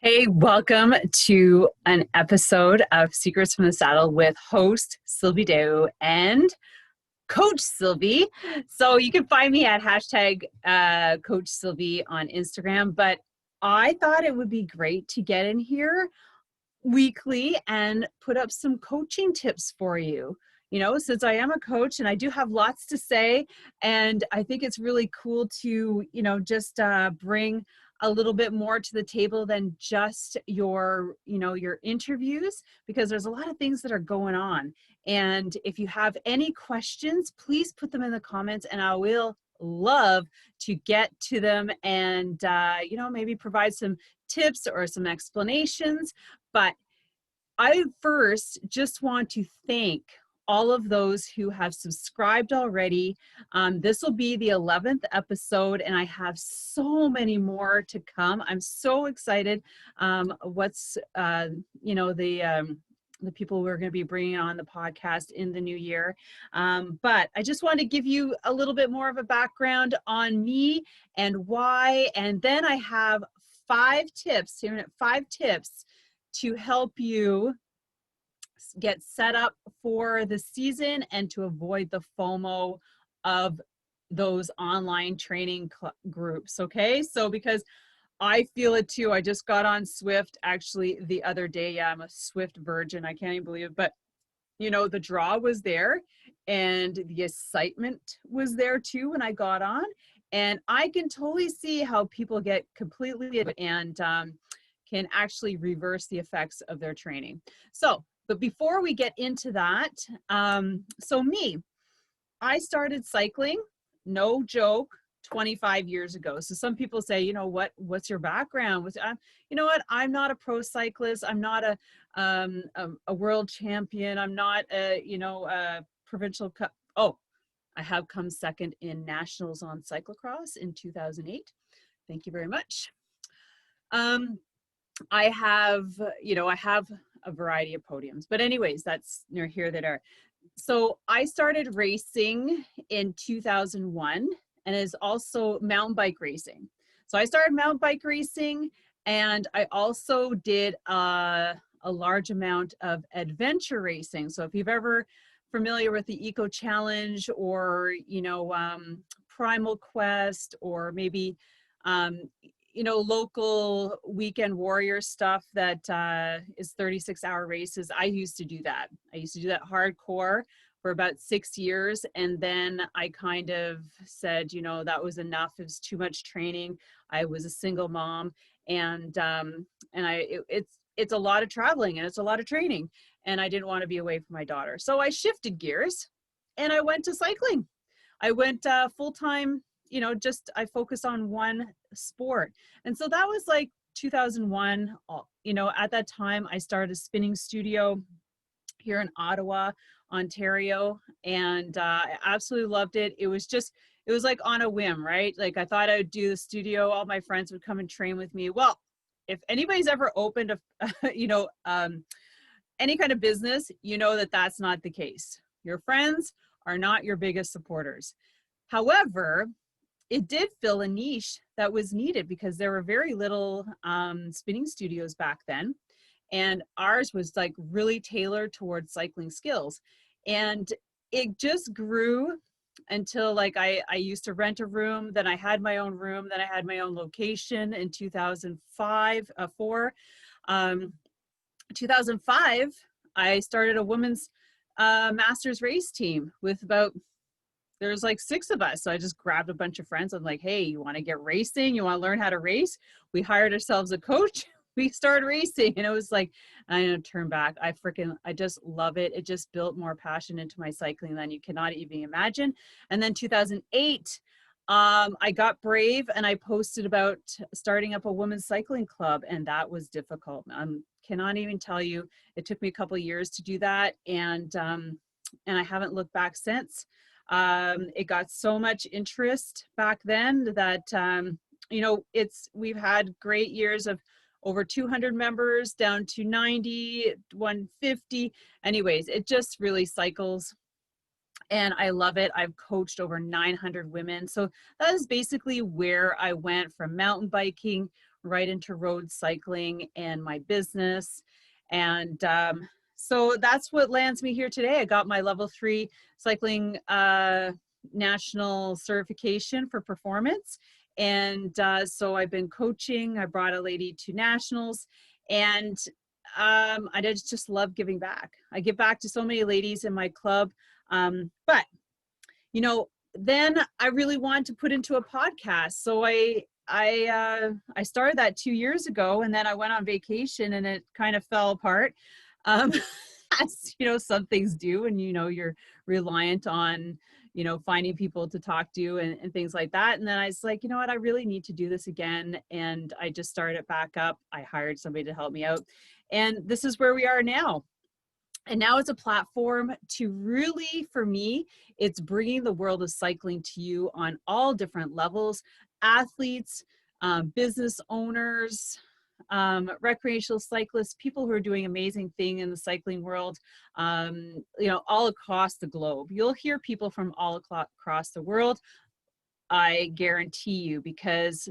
Hey, welcome to an episode of Secrets from the Saddle with host Sylvie Dow and Coach Sylvie. So you can find me at hashtag Coach Sylvie on Instagram, but I thought it would be great to get in here weekly and put up some coaching tips for you. You know, since I am a coach and I do have lots to say, and I think it's really cool to, just bring a little bit more to the table than just your interviews, because there's a lot of things that are going on. And if you have any questions, please put them in the comments and I will love to get to them and, maybe provide some tips or some explanations. But I first just want to thank all of those who have subscribed already. This will be the 11th episode, and I have so many more to come. I'm so excited. The people we're going to be bringing on the podcast in the new year. But I just want to give you a little bit more of a background on me and why. And then I have 5 tips to help you get set up for the season and to avoid the FOMO of those online training groups. Okay, so because I feel it too. I just got on Swift actually the other day. Yeah, I'm a Swift virgin. I can't even believe it. But the draw was there and the excitement was there too when I got on. And I can totally see how people get completely and can actually reverse the effects of their training. But before we get into that, I started cycling, no joke, 25 years ago. So some people say, what's your background? You know what? I'm not a pro cyclist. I'm not a world champion. I'm not a provincial cup. Oh, I have come second in nationals on cyclocross in 2008. Thank you very much. I have a variety of podiums, but anyways, that's near here that are. So I started racing in 2001 and is also mountain bike racing. So I started mountain bike racing and I also did a large amount of adventure racing. So if you've ever familiar with the Eco Challenge or, Primal Quest or maybe, local weekend warrior stuff that is 36-hour races. I used to do that. I used to do that hardcore for about 6 years. And then I kind of said, that was enough. It was too much training. I was a single mom and it's a lot of traveling and it's a lot of training and I didn't want to be away from my daughter. So I shifted gears and I went to cycling. I went full-time, I focused on one sport. And so that was like 2001. At that time I started a spinning studio here in Ottawa, Ontario, and I absolutely loved it. It was like on a whim, right? Like I thought I would do the studio. All my friends would come and train with me. Well, if anybody's ever opened any kind of business, that's not the case. Your friends are not your biggest supporters. However, it did fill a niche that was needed because there were very little spinning studios back then. And ours was like really tailored towards cycling skills. And it just grew until like I used to rent a room, then I had my own room, then I had my own location in 2005, 2005, I started a women's masters race team with there's like 6 of us. So I just grabbed a bunch of friends. I'm like, hey, you want to get racing? You want to learn how to race? We hired ourselves a coach. We started racing and it was like, I didn't turn back. I just love it. It just built more passion into my cycling than you cannot even imagine. And then 2008, I got brave and I posted about starting up a women's cycling club, and that was difficult. Cannot even tell you. It took me a couple of years to do that, and I haven't looked back since. It got so much interest back then that we've had great years of over 200 members down to 90, 150. Anyways, it just really cycles. And I love it. I've coached over 900 women. So that is basically where I went from mountain biking, right into road cycling and my business. And so that's what lands me here today. I got my level 3 cycling national certification for performance. And so I've been coaching. I brought a lady to nationals, and I just love giving back. I give back to so many ladies in my club. But, you know, then I really wanted to put into a podcast. So I started that 2 years ago, and then I went on vacation and it kind of fell apart. Um, as you know, some things do, and you're reliant on finding people to talk to and things like that. And then I was like, you know what, I really need to do this again. And I just started it back up. I hired somebody to help me out, and this is where we are now. And now it's a platform to really, for me, it's bringing the world of cycling to you on all different levels: athletes, business owners, recreational cyclists, people who are doing amazing thing in the cycling world, all across the globe. You'll hear people from all across the world, I guarantee you, because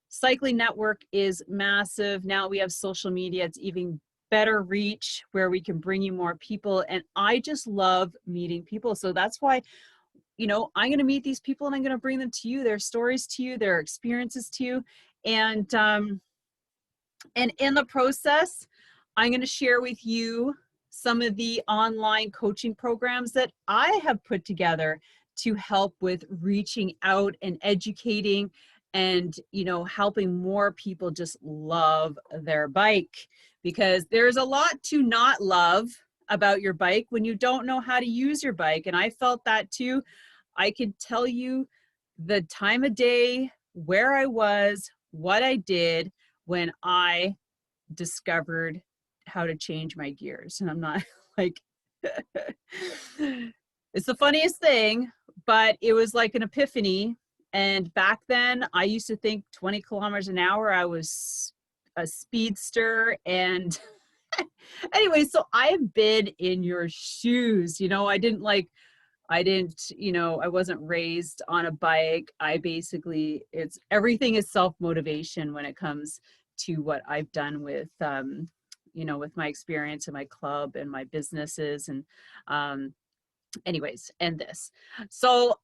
Cycling Network is massive. Now we have social media. It's even better reach where we can bring you more people. And I just love meeting people. So that's why, I'm going to meet these people and I'm going to bring them to you, their stories to you, their experiences to you. And in the process, I'm going to share with you some of the online coaching programs that I have put together to help with reaching out and educating and, helping more people just love their bike, because there's a lot to not love about your bike when you don't know how to use your bike. And I felt that too. I could tell you the time of day, where I was, what I did when I discovered how to change my gears. And I'm not like, it's the funniest thing, but it was like an epiphany. And back then I used to think 20 kilometers an hour, I was a speedster. And anyway, so I've been in your shoes. I wasn't raised on a bike. Everything is self-motivation when it comes to what I've done with, with my experience in my club and my businesses and, and this. So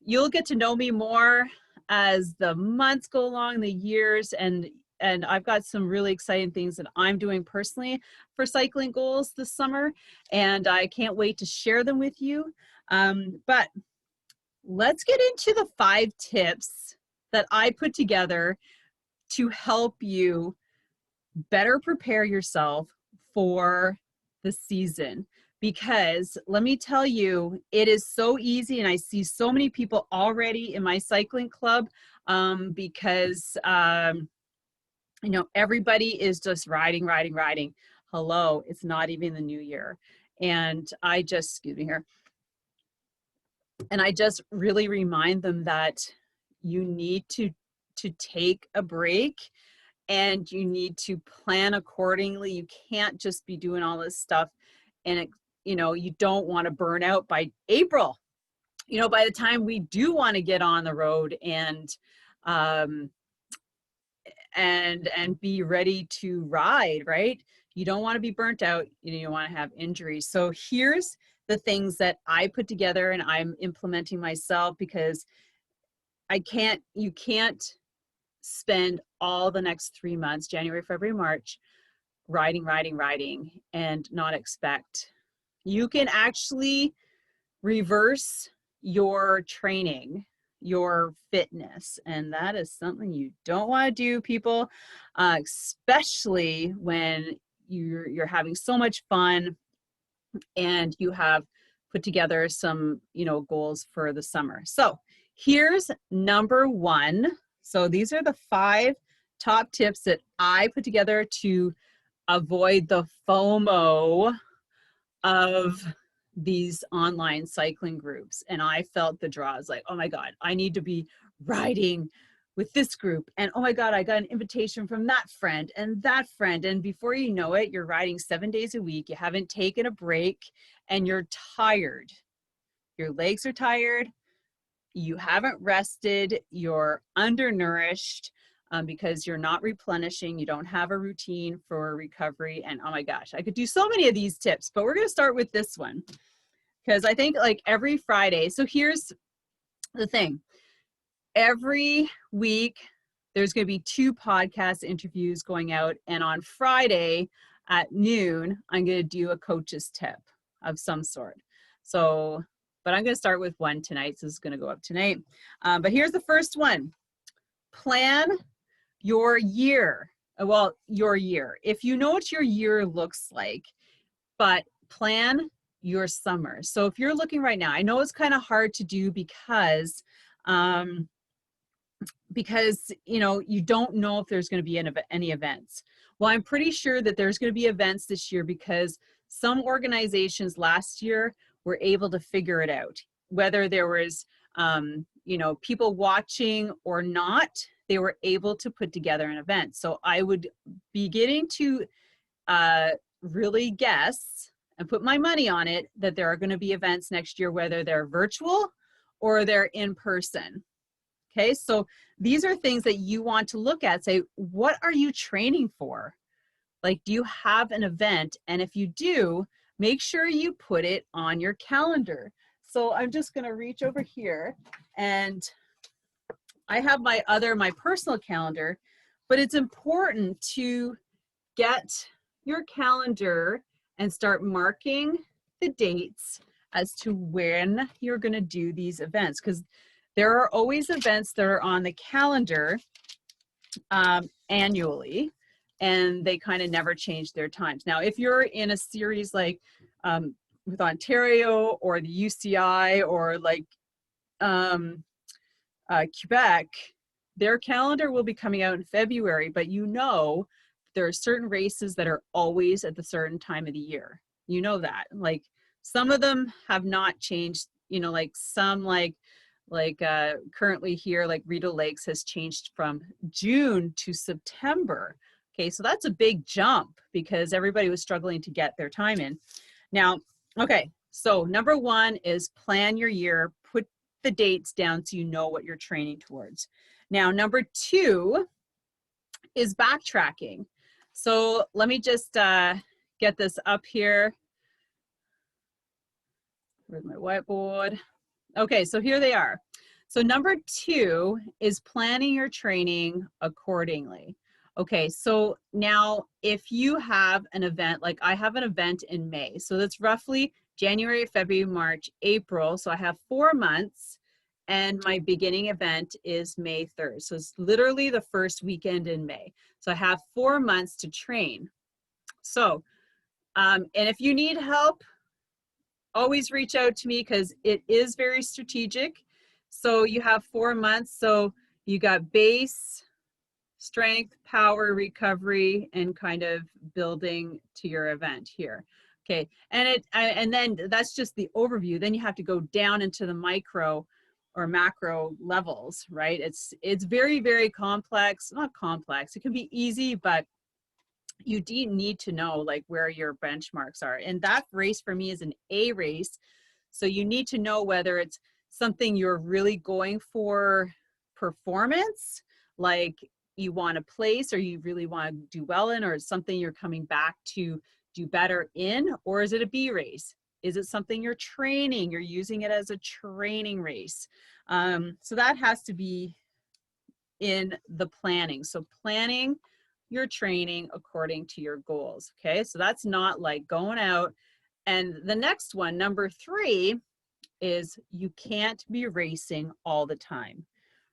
you'll get to know me more as the months go along, the years, and I've got some really exciting things that I'm doing personally for cycling goals this summer, and I can't wait to share them with you. But let's get into the 5 tips that I put together to help you better prepare yourself for the season. Because let me tell you, it is so easy, and I see so many people already in my cycling club because everybody is just riding. Hello, it's not even the new year. And excuse me here. And I just really remind them that you need to take a break, and you need to plan accordingly. You can't just be doing all this stuff, and you don't want to burn out by April. By the time we do want to get on the road and be ready to ride, right? You don't want to be burnt out. You want to have injuries. So here's the things that I put together and I'm implementing myself, because you can't spend all the next 3 months, January, February, March, riding and not expect. You can actually reverse your training, your fitness, and that is something you don't want to do, people, especially when you're having so much fun and you have put together some goals for the summer. So here's number 1. So these are the 5 top tips that I put together to avoid the FOMO of these online cycling groups. And I felt the draw. I was like, oh my God, I need to be riding with this group. And oh my God, I got an invitation from that friend and that friend. And before you know it, you're riding 7 days a week. You haven't taken a break and you're tired. Your legs are tired. You haven't rested. You're undernourished. because you're not replenishing, you don't have a routine for recovery. And oh my gosh, I could do so many of these tips, but we're going to start with this one because I think like every Friday. So here's the thing. Every week, there's going to be 2 podcast interviews going out. And on Friday at noon, I'm going to do a coach's tip of some sort. So, but I'm going to start with one tonight. So this is going to go up tonight. But here's the first one. Plan your year. Well, your year. If you know what your year looks like, but plan your summer. So if you're looking right now, I know it's kind of hard to do because you know, you don't know if there's going to be any events. Well, I'm pretty sure that there's going to be events this year because some organizations last year were able to figure it out. Whether there was, you know, people watching or not, they were able to put together an event. So I would be getting to really guess and put my money on it that there are going to be events next year, whether they're virtual or they're in person. Okay, so these are things that you want to look at. Say, what are you training for? Like, do you have an event? And if you do, make sure you put it on your calendar. So I'm just going to reach over here and I have my personal calendar, but it's important to get your calendar and start marking the dates as to when you're going to do these events, because there are always events that are on the calendar annually, and they kind of never change their times. Now, if you're in a series like with Ontario or the UCI or like Quebec, their calendar will be coming out in February, but you know there are certain races that are always at the certain time of the year. You know that. Like some of them have not changed, you know, like some like currently here, like Rideau Lakes has changed from June to September. Okay, so that's a big jump because everybody was struggling to get their time in. Now, okay, so number 1 is plan your year, put the dates down so you know what you're training towards. Now, number 2 is backtracking. So let me just get this up here. Where's my whiteboard? Okay, so here they are. So number 2 is planning your training accordingly. Okay, so now if you have an event, like I have an event in May, so that's roughly January, February, March, April. So I have 4 months and my beginning event is May 3rd. So it's literally the first weekend in May. So I have 4 months to train. So, and if you need help, always reach out to me because it is very strategic. So you have 4 months. So you got base, strength, power, recovery, and kind of building to your event here. Okay, and then that's just the overview. Then you have to go down into the micro or macro levels, right? It's very, very complex. Not complex. It can be easy, but you do need to know like where your benchmarks are. And that race for me is an A race. So you need to know whether it's something you're really going for performance, like you want to place or you really want to do well in, or it's something you're coming back to do better in, or is it a B race? Is it something you're training? You're using it as a training race. So that has to be in the planning. So planning your training according to your goals. Okay, so that's not like going out. And the next one, number 3, is you can't be racing all the time.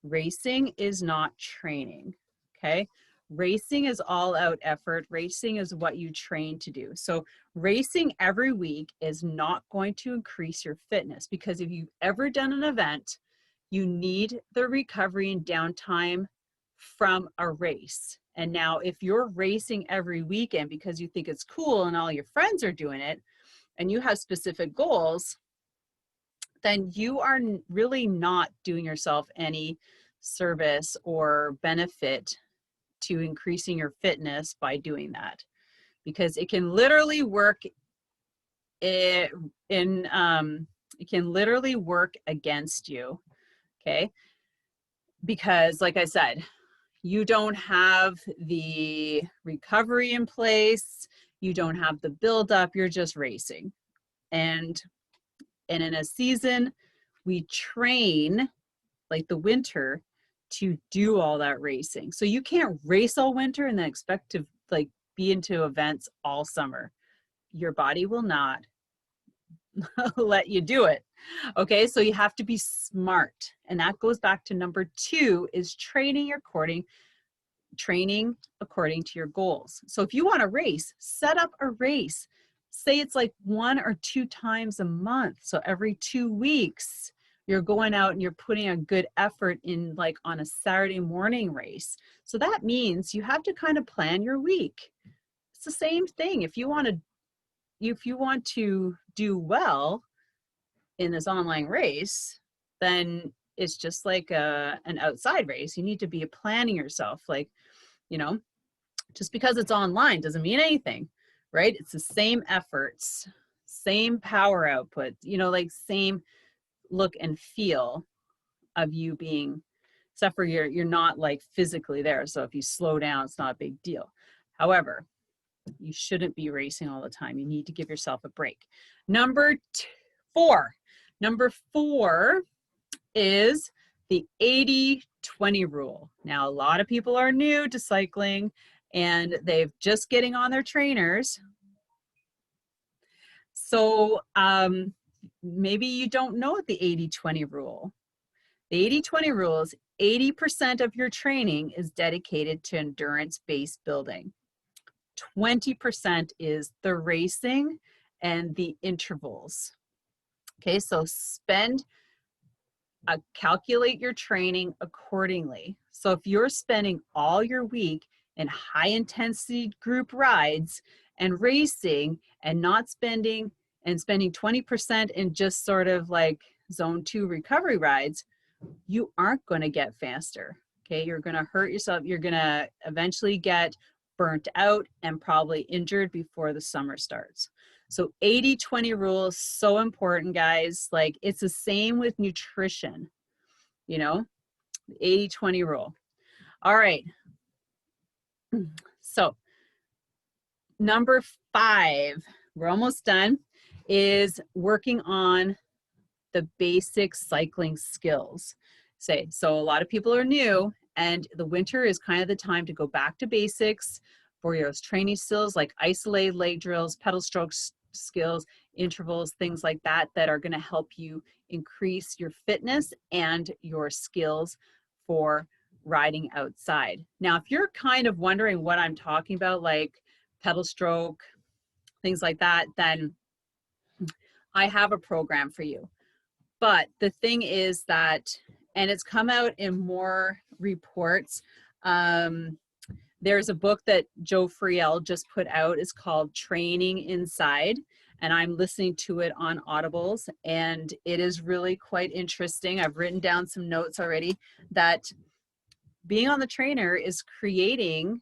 Racing is not training. Okay, racing is all out effort. Racing is what you train to do. So racing every week is not going to increase your fitness, because if you've ever done an event, you need the recovery and downtime from a race. And now if you're racing every weekend because you think it's cool and all your friends are doing it and you have specific goals, then you are really not doing yourself any service or benefit to increasing your fitness by doing that, because it can literally work it can literally work against you. Okay, because like I said, you don't have the recovery in place, you don't have the buildup, you're just racing. And in a season, we train, like the winter, to do all that racing. So you can't race all winter and then expect to like be into events all summer. Your body will not let you do it. Okay, so you have to be smart. And that goes back to number 2 is training according to your goals. So if you want to race, set up a race. Say it's like 1 or 2 times a month. So every 2 weeks, you're going out and you're putting a good effort in, like on a Saturday morning race. So that means you have to kind of plan your week. It's the same thing. If you want to do well in this online race, then it's just like an outside race. You need to be planning yourself. Like, you know, just because it's online doesn't mean anything, right? It's the same efforts, same power output, you know, like same look and feel of you being, except for you're not like physically there. So if you slow down, it's not a big deal. However, you shouldn't be racing all the time. You need to give yourself a break. Number 4 is the 80-20 rule. Now, a lot of people are new to cycling and they've just getting on their trainers. So maybe you don't know the 80-20 rule. The 80-20 rule is 80% of your training is dedicated to endurance-based building. 20% is the racing and the intervals. Okay, so calculate your training accordingly. So if you're spending all your week in high intensity group rides and racing and not spending 20% in just sort of like zone 2 recovery rides, you aren't going to get faster. Okay, you're going to hurt yourself. You're going to eventually get burnt out and probably injured before the summer starts. So 80-20 rule is so important, guys. Like it's the same with nutrition, you know, 80-20 rule. All right. So number 5, we're almost done, is working on the basic cycling skills. So a lot of people are new, and the winter is kind of the time to go back to basics for your training skills like isolated leg drills, pedal stroke skills, intervals, things like that, that are going to help you increase your fitness and your skills for riding outside. Now, if you're kind of wondering what I'm talking about, like pedal stroke, things like that, then I have a program for you. But the thing is that, and it's come out in more reports, there's a book that Joe Friel just put out. It's called Training Inside, and I'm listening to it on Audibles, and it is really quite interesting. I've written down some notes already that being on the trainer is creating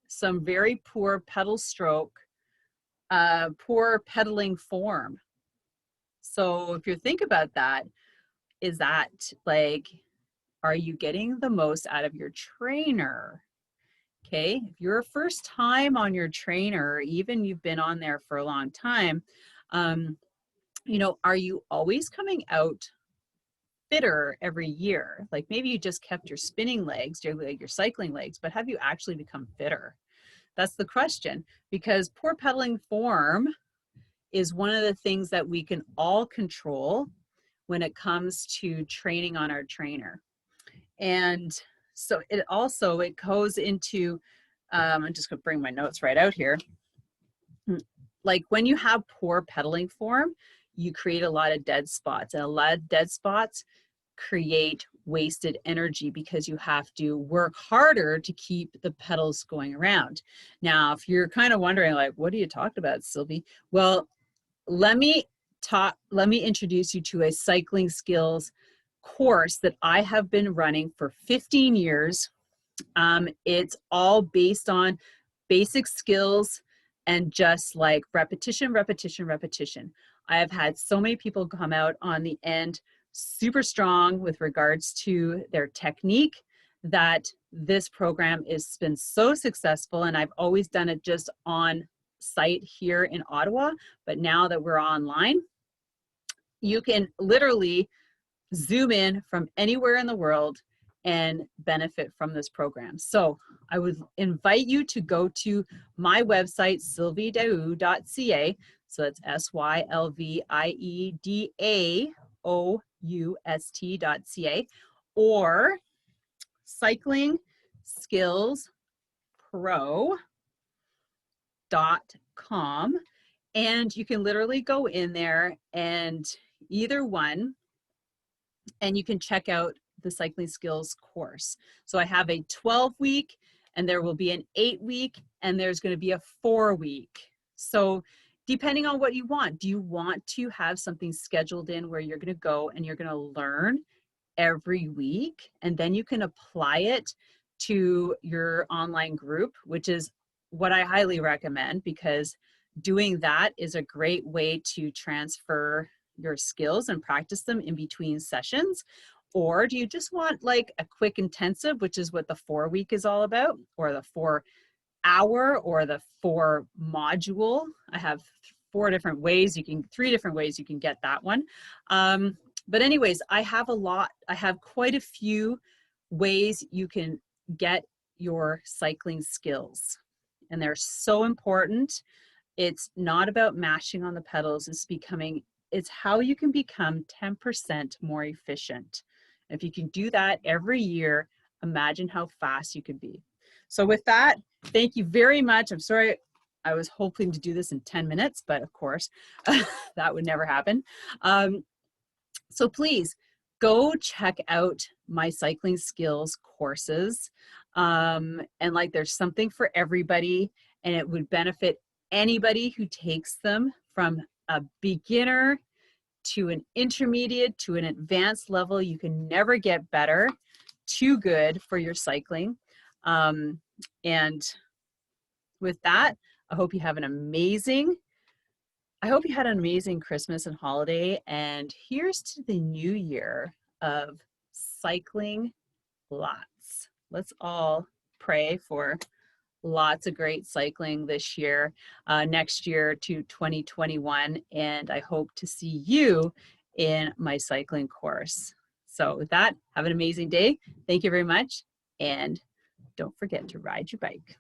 some very poor pedal stroke, poor pedaling form. So if you think about that, is that like, are you getting the most out of your trainer? Okay, if you're a first time on your trainer, even you've been on there for a long time, you know, are you always coming out fitter every year? Like maybe you just kept your spinning legs, your cycling legs, but have you actually become fitter? That's the question, because poor pedaling form is one of the things that we can all control when it comes to training on our trainer. And so it goes into, I'm just gonna bring my notes right out here. Like when you have poor pedaling form, you create a lot of dead spots, and a lot of dead spots create wasted energy because you have to work harder to keep the pedals going around. Now, if you're kind of wondering like, what are you talking about, Sylvie? Well, let me introduce you to a cycling skills course that I have been running for 15 years. It's all based on basic skills and just like repetition, repetition, repetition. I have had so many people come out on the end super strong with regards to their technique, that this program has been so successful, and I've always done it just on site here in Ottawa, but now that we're online, you can literally Zoom in from anywhere in the world and benefit from this program. So I would invite you to go to my website, sylviedaoust.ca. So that's SYLVIEDAOUST.ca, or cyclingskillspro.com. And you can literally go in there and either one, and you can check out the cycling skills course. So I have a 12-week, and there will be an 8-week, and there's going to be a 4-week. So depending on what you want, do you want to have something scheduled in where you're going to go and you're going to learn every week, and then you can apply it to your online group, which is what I highly recommend, because doing that is a great way to transfer your skills and practice them in between sessions? Or do you just want like a quick intensive, which is what the 4-week is all about, or the 4-hour, or the 4-module? I have 3 different ways you can get that one. But anyways, I have quite a few ways you can get your cycling skills, and they're so important. It's not about mashing on the pedals. It's how you can become 10% more efficient. If you can do that every year, imagine how fast you could be. So with that, thank you very much. I'm sorry, I was hoping to do this in 10 minutes, but of course, that would never happen. So please go check out my cycling skills courses. And like, there's something for everybody, and it would benefit anybody who takes them, from a beginner to an intermediate to an advanced level. You can never get better, too good for your cycling. And with that, I hope you had an amazing Christmas and holiday, and here's to the new year of cycling lots. Let's all pray for lots of great cycling this year, next year to 2021, and I hope to see you in my cycling course. So with that, have an amazing day. Thank you very much, and don't forget to ride your bike.